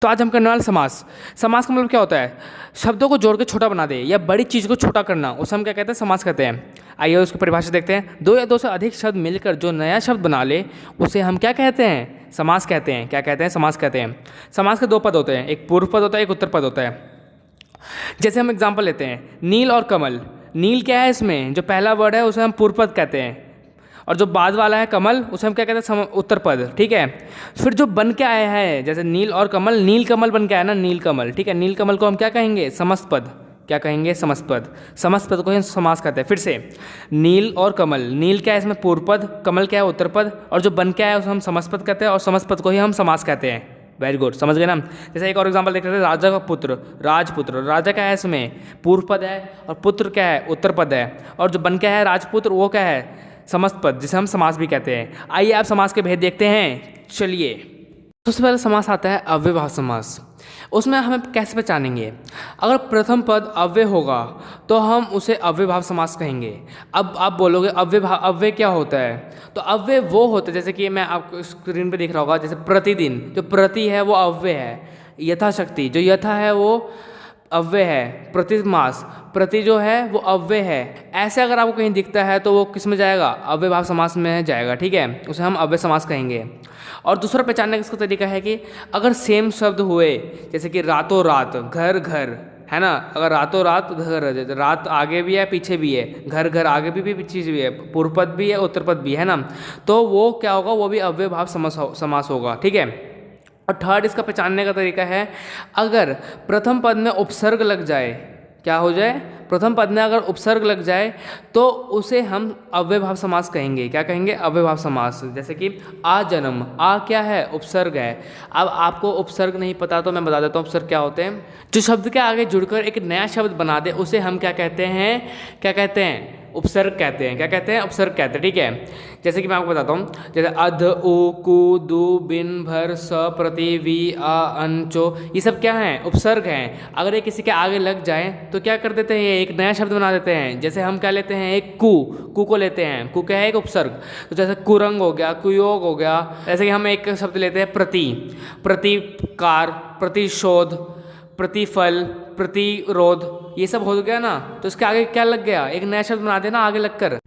तो आज हम करने वाले समास। समास का मतलब क्या होता है? शब्दों को जोड़ के छोटा बना दे या बड़ी चीज़ को छोटा करना, उसे हम क्या कहते हैं? समास कहते हैं। आइए उसकी परिभाषा देखते हैं। दो या दो से अधिक शब्द मिलकर जो नया शब्द बना ले उसे हम क्या कहते हैं? समास कहते हैं। क्या कहते हैं? समास कहते हैं। समास के दो पद होते हैं, एक पूर्व पद होता है, एक उत्तर पद होता है। जैसे हम एग्जाम्पल लेते हैं, नील और कमल। नील क्या है? इसमें जो पहला वर्ड है उसे हम पूर्व पद कहते हैं, और जो बाद वाला है कमल उसे हम क्या कहते हैं? उत्तर पद। ठीक है। फिर जो बन के आया है, जैसे नील और कमल, नील कमल बन के आया ना, नील कमल। ठीक है। नील कमल को हम क्या कहेंगे? समस्त पद। क्या कहेंगे? समस्त पद। समस्त पद को हम समास कहते हैं। फिर से, नील और कमल। नील क्या है इसमें? पूर्व पद। कमल क्या है? उत्तर पद। और जो बन के आया है उसे हम समस्त पद कहते हैं, और समस्त पद को ही हम समास कहते हैं। वेरी गुड, समझ गए ना। जैसे एक और एग्जांपल देख रहे थे, राजा का पुत्र। राजपुत्र। राजा क्या है इसमें? पूर्व पद है, और पुत्र क्या है? उत्तर पद है। और जो बन के है राजपुत्र, वो क्या है? समस्त पद, जिसे हम समास भी कहते हैं। आइए आप समास के भेद देखते हैं। चलिए, सबसे पहले समास आता है अव्ययभाव समास। उसमें हमें कैसे पहचानेंगे? अगर प्रथम पद अव्यय होगा तो हम उसे अव्ययभाव समास कहेंगे। अब आप बोलोगे अव्यय क्या होता है? तो अव्यय वो होता है, जैसे कि मैं आपको स्क्रीन पे दिख रहा होगा, जैसे प्रतिदिन। जो प्रति है वो अव्यय है। यथाशक्ति, जो यथा है वो अव्यय है। प्रतिमास, प्रति जो है वो अव्यय है। ऐसे अगर आपको कहीं दिखता है तो वो किस में जाएगा? अव्ययभाव समास में जाएगा। ठीक है, उसे हम अव्यय समास कहेंगे। और दूसरा पहचानने का इसका तरीका है कि अगर सेम शब्द हुए, जैसे कि रातों रात, घर घर, है ना। अगर रातों रात घर, रात आगे भी है पीछे भी है, घर घर आगे भी पीछे भी है, पूर्व पद भी है उत्तर पद भी है ना, तो वो क्या होगा? वो भी अव्ययभाव समास होगा। ठीक है। और थर्ड इसका पहचानने का तरीका है, अगर प्रथम पद में उपसर्ग लग जाए, क्या हो जाए? प्रथम पद में अगर उपसर्ग लग जाए तो उसे हम अव्ययभाव समास कहेंगे। क्या कहेंगे? अव्ययभाव समास। जैसे कि आ जन्म, आ क्या है? उपसर्ग है। अब आपको उपसर्ग नहीं पता तो मैं बता देता हूँ उपसर्ग क्या होते हैं। जो शब्द के आगे जुड़कर एक नया शब्द बना दे उसे हम क्या कहते हैं? क्या कहते हैं? उपसर्ग कहते हैं। क्या कहते हैं? उपसर्ग कहते हैं। ठीक है। जैसे कि मैं आपको बताता हूँ, जैसे अध, उ, कु, दु, बिन, भर, स, प्रति, वी, आ, अन, चो, ये सब क्या हैं? उपसर्ग हैं। अगर ये किसी के आगे लग जाए तो क्या कर देते हैं? ये एक नया शब्द बना देते हैं। जैसे हम क्या लेते हैं? एक कु को लेते हैं। कु क्या है? एक उपसर्ग। तो जैसे कुरंग हो गया, कुयोग हो गया। जैसे कि हम एक शब्द लेते हैं प्रति, प्रतिकार, प्रतिशोध, प्रतिफल, प्रतिरोध, ये सब हो गया ना। तो इसके आगे क्या लग गया? एक नया शब्द बना देना आगे लगकर।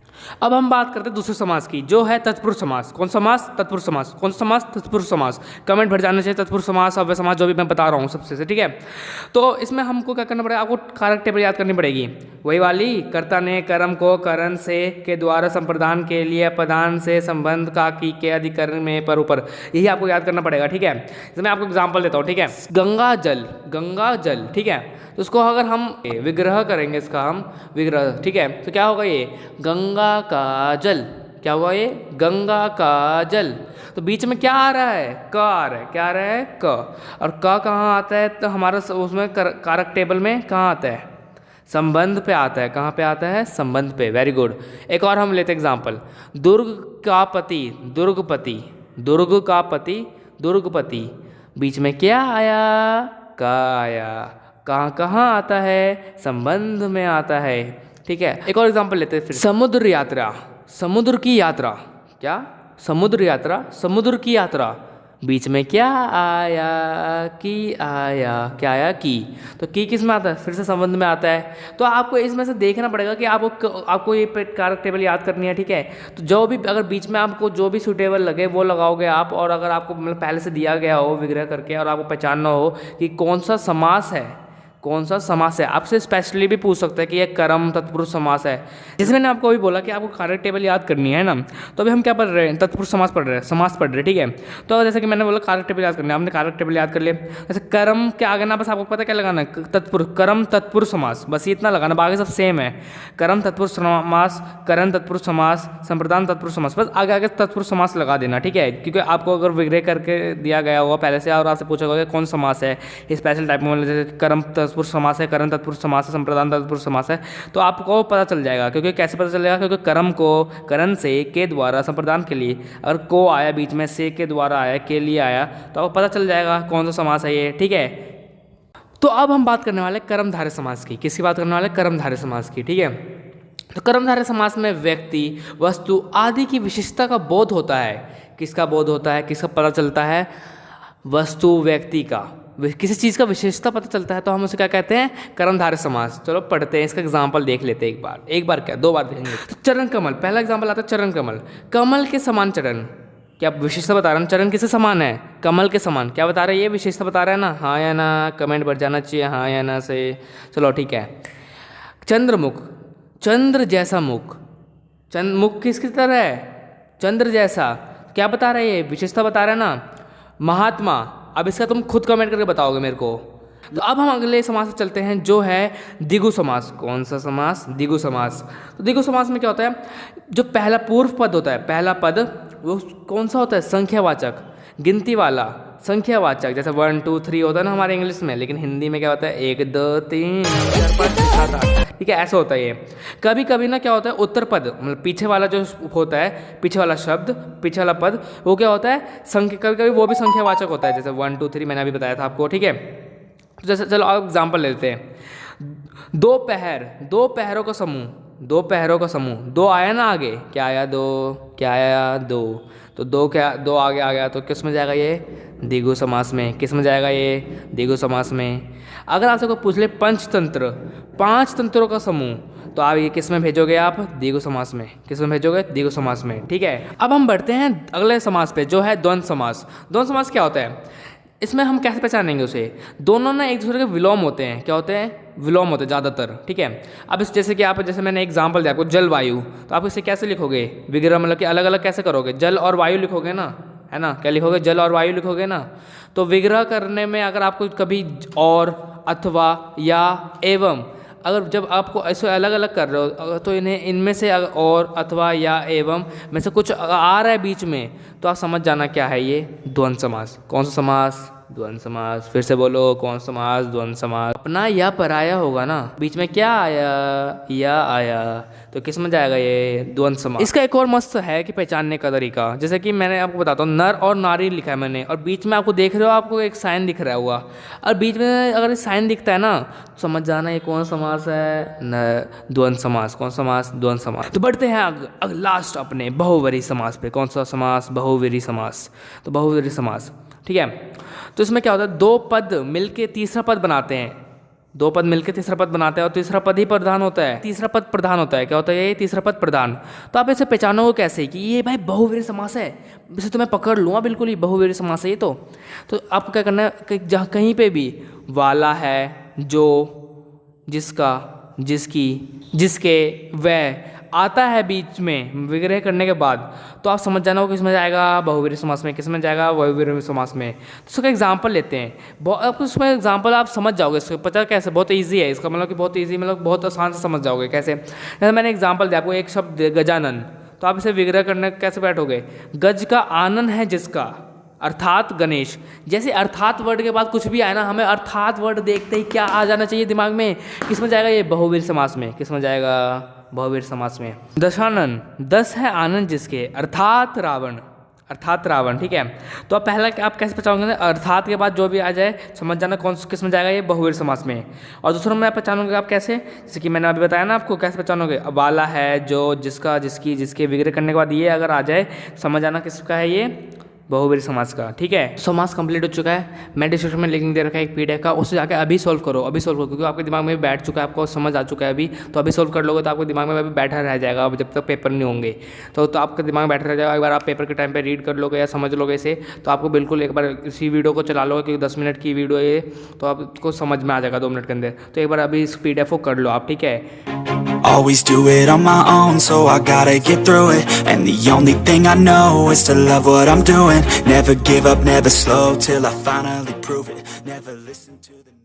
अब हम बात करते हैं दूसरे समास की, जो है तत्पुरुष समास। कौन समास? तत्पुरुष समास। कौन समास? तत्पुरुष समास। कमेंट भर जाना चाहिए तत्पुरुष समास, अव्यय समास, जो भी मैं बता रहा हूँ सबसे से। ठीक है। तो इसमें हमको क्या करना पड़ेगा? आपको कारक टेबल याद करनी पड़ेगी। वही वाली, कर्ता ने कर्म को करण से के द्वारा संप्रदान के लिए पदान से संबंध का की के अधिकरण में पर ऊपर, यही आपको याद करना पड़ेगा। ठीक है। जैसे मैं आपको एग्जाम्पल देता हूँ। ठीक है। गंगा जल, गंगा जल। ठीक है। तो उसको अगर हम विग्रह करेंगे, इसका हम विग्रह, ठीक है, तो क्या होगा? ये गंगा का जल। क्या हुआ? ये गंगा का जल। तो बीच में क्या आ रहा है? क आ रहा है। क्या आ रहा है? क। और क कहाँ आता है? तो हमारा उसमें कारक टेबल में कहाँ आता है? संबंध पे आता है। कहाँ पे आता है? संबंध पे। Very good. एक और हम लेते एग्जाम्पल, दुर्ग का पति, दुर्गपति। दुर्ग का पति, दुर्गपति। बीच में क्या आया? का आया। कहाँ कहाँ आता है? संबंध में आता है। ठीक है। एक और एग्जांपल लेते हैं फिर, समुद्र यात्रा, समुद्र की यात्रा। क्या? समुद्र यात्रा, समुद्र की यात्रा। बीच में क्या आया? की आया। क्या आया? की। तो की किस में आता है? फिर से संबंध में आता है। तो आपको इसमें से देखना पड़ेगा कि आपको ये कारक टेबल याद करनी है। ठीक है। तो जो भी अगर बीच में आपको जो भी सूटेबल लगे वो लगाओगे आप, और अगर आपको मतलब पहले से दिया गया हो विग्रह करके और आपको पहचानना हो कि कौन सा समास है, कौन सा समास है, आपसे स्पेशली भी पूछ सकते हैं कि यह कर्म तत्पुरुष समास है। जैसे मैंने आपको अभी बोला कि आपको कारक टेबल याद करनी है ना, तो अभी हम क्या पढ़ रहे हैं? तत्पुरुष समास पढ़ रहे हैं, समास पढ़ रहे हैं। ठीक है। तो जैसे कि मैंने बोला कारक टेबल याद करनी है, आपने कारक टेबल याद कर लिया। जैसे कर्म के आगे ना बस आपको पता क्या लगाना है? तत्पुरुष, कर्म तत्पुरुष समास, बस इतना लगाना, बाकी सब सेम है। कर्म तत्पुरुष समास, करण तत्पुरुष समास, संप्रदान तत्पुरुष समास, बस आगे आगे तत्पुरुष समास लगा देना। ठीक है। क्योंकि आपको अगर विग्रह करके दिया गया होगा पहले से और आपसे पूछा होगा कौन समास है स्पेशल टाइप में, जैसे कर्म तत्पुरुष समास है, करण तत्पुरुष समास है, संप्रदान तत्पुरुष समास है, तो आपको पता चल जाएगा। क्योंकि कैसे पता चलेगा? क्योंकि कर्म को करण से के द्वारा संप्रदान के लिए, अगर को आया बीच में, से के द्वारा आया, के लिए आया, तो आपको पता चल जाएगा कौन सा समास है ये। ठीक है। तो अब हम बात करने वाले कर्मधारय समास की। किसकी बात करने वाले? कर्मधारय समास की। ठीक है। तो कर्मधारय समास में व्यक्ति, वस्तु आदि की विशेषता का बोध होता है। किसका बोध होता है? किसका पता चलता है? वस्तु, व्यक्ति का। किसी चीज़ का विशेषता पता चलता है तो हम उसे क्या कहते हैं, कर्मधारय समास। चलो पढ़ते हैं, इसका एग्जाम्पल देख लेते हैं एक बार क्या 2 बार देखेंगे। तो चरण कमल, पहला एग्जाम्पल आता है चरण कमल। कमल के समान चरण, क्या विशेषता बता रहा है, चरण किससे समान है, कमल के समान। क्या बता रहा है, ये विशेषता बता रहा है ना, हाँ या ना, कमेंट बढ़ जाना चाहिए हाँ या ना से। चलो ठीक है। चंद्रमुख, चंद्र जैसा मुख, मुख किसकी तरह है, चंद्र जैसा। क्या बता रहा है, ये विशेषता बता रहा है ना। महात्मा, अब इसका तुम खुद कमेंट करके बताओगे मेरे को। तो अब हम अगले समास से चलते हैं जो है द्विगु समास। कौन सा समास, द्विगु समास। तो द्विगु समास में क्या होता है, जो पहला पूर्व पद होता है, पहला पद वो कौन सा होता है, संख्यावाचक, गिनती वाला संख्यावाचक। जैसे 1 2 3 होता है ना हमारे इंग्लिश में, लेकिन हिंदी में क्या होता है 1 2 3 4 5 6 7 8, ठीक है, ऐसा होता है ये। कभी कभी ना क्या होता है उत्तर पद, मतलब पीछे वाला जो होता है, पीछे वाला शब्द, पीछे वाला पद, वो क्या होता है संख्या, कभी कभी वो भी संख्यावाचक होता है। जैसे 1 2 3 मैंने अभी बताया था आपको, ठीक है। तो जैसे चलो आप एग्जाम्पल लेते हैं। 2 पहर, 2 पहरों का समूह, 2 पहरों का समूह। 2 आया ना आगे, क्या आया 2, क्या आया 2, तो 2 क्या 2 आगे आ गया, तो किस में जाएगा ये, द्विगु समास में। किस में जाएगा ये, द्विगु समास में। अगर आपसे कोई पूछ ले पंचतंत्र, 5 तंत्रों का समूह, तो आप ये किस में भेजोगे, आप द्विगु समास में। किस में भेजोगे, द्विगु समास में, ठीक है। अब हम बढ़ते हैं अगले समास पे जो है द्वंद्व समास। द्वंद्व समास क्या होता है, इसमें हम कैसे पहचानेंगे उसे, दोनों ना एक दूसरे के विलोम होते हैं। क्या होते हैं, विलोम होते हैं ज़्यादातर, ठीक है। अब इस जैसे कि आप, जैसे मैंने एग्जांपल दिया आपको जलवायु, तो आप इसे कैसे लिखोगे, विग्रह मतलब कि अलग अलग कैसे करोगे, जल और वायु लिखोगे ना, है ना, क्या लिखोगे, जल और वायु लिखोगे ना। तो विग्रह करने में अगर आपको कभी और, अथवा, या, एवं, अगर जब आपको ऐसे अलग अलग कर रहे हो तो इनमें से और, अथवा, या, एवं में से कुछ आ रहा है बीच में, तो आप समझ जाना क्या है ये, द्वंद्व समास। कौन सा समास, द्वंद्व समास। फिर से बोलो, कौन सा समास, द्वंद्व समास। अपना या पराया होगा ना, बीच में क्या आया, या आया, तो किस में जाएगा ये, द्वंद्व समास। इसका एक और मस्त है कि पहचानने का तरीका, जैसे कि मैंने आपको बताता हूँ, नर और नारी लिखा है मैंने, और बीच में आपको देख रहे हो, आपको एक साइन दिख रहा हुआ, और बीच में अगर साइन दिखता है ना, तो समझ जाना ये कौन समास है, द्वंद्व समास। कौन समास, द्वंद्व समास। तो बढ़ते हैं लास्ट अपने बहुवरी समास पे। कौन सा समास, बहुवरी समास। तो बहुवरी समास, ठीक है। तो इसमें क्या होता है, 2 पद मिलके तीसरा पद बनाते हैं, 2 पद मिलके तीसरा पद बनाते हैं, और तीसरा पद ही प्रधान होता है, तीसरा पद प्रधान होता है। क्या होता है ये, तीसरा पद प्रधान। तो आप इसे पहचानोगे कैसे कि ये भाई बहुवरी समास है, इसे तो मैं पकड़ लूँगा बिल्कुल ही बहुवरी समास है ये तो आपको क्या करना है, जहाँ कहीं पे भी वाला है, जो, जिसका, जिसकी, जिसके, वह आता है बीच में विग्रह करने के बाद, तो आप समझ जाना हो कि इसमें जाएगा बहुवरी समास में। किस में जाएगा, बहुवरी समास में। तो इसका एग्जांपल लेते हैं, आपको इसमें एग्जांपल आप समझ जाओगे, इसको पता कैसे, बहुत इजी है इसका, मतलब कि बहुत इजी, मतलब बहुत आसान से समझ जाओगे कैसे। जैसे मैंने एग्जांपल दिया आपको, एक शब्द गजानन, तो आप इसे विग्रह करने कैसे बैठोगे, गज का आनन है जिसका, अर्थात गणेश। जैसे अर्थात वर्ड के बाद कुछ भी आए ना, हमें अर्थात वर्ड देखते ही क्या आ जाना चाहिए दिमाग में, किस में जाएगा ये, बहुवीर समास में। किस में जाएगा, बहुवीर समास में। दशानन, 10 है आनंद जिसके, अर्थात रावण, अर्थात रावण, ठीक है। तो अब पहला आप कैसे पहचानोगे, अर्थात के बाद जो भी आ जाए समझ जाना कौन किस में जाएगा, ये बहुवीर समास में। और दूसरा में पहचानोगे आप कैसे, जैसे कि मैंने अभी बताया ना आपको, कैसे पहचानोगे, वाला है, जो, जिसका, जिसकी, जिसके विग्रह करने के बाद ये अगर आ जाए समझ आना किसका है ये, बहुवीर समास का, ठीक है। समास कंप्लीट हो चुका है, मैं डिस्क्रिप्शन में लिंक दे रखा है एक पीडीएफ का, उससे जाकर अभी सोल्व करो, अभी सोल्व करो, क्योंकि आपके दिमाग में बैठ चुका है, आपको समझ आ चुका है अभी, तो अभी सोल्व कर लोगे तो आपके दिमाग में अभी बैठा रह जाएगा, अब जब तक पेपर नहीं होंगे तो आपका दिमाग बैठा रह जाएगा। एक बार आप पेपर के टाइम पे रीड कर लोगे या समझ लोगे इसे, तो आपको बिल्कुल एक बार इसी वीडियो को चला लोगे, क्योंकि 10 मिनट की वीडियो है, तो आपको समझ में आ जाएगा 2 मिनट के अंदर। तो एक बार अभी इस पीडीएफ को कर लो आप, ठीक है। Always do it on my own, so I gotta get through it. And the only thing I know is to love what I'm doing. Never give up, never slow, till I finally prove it. Never listen to the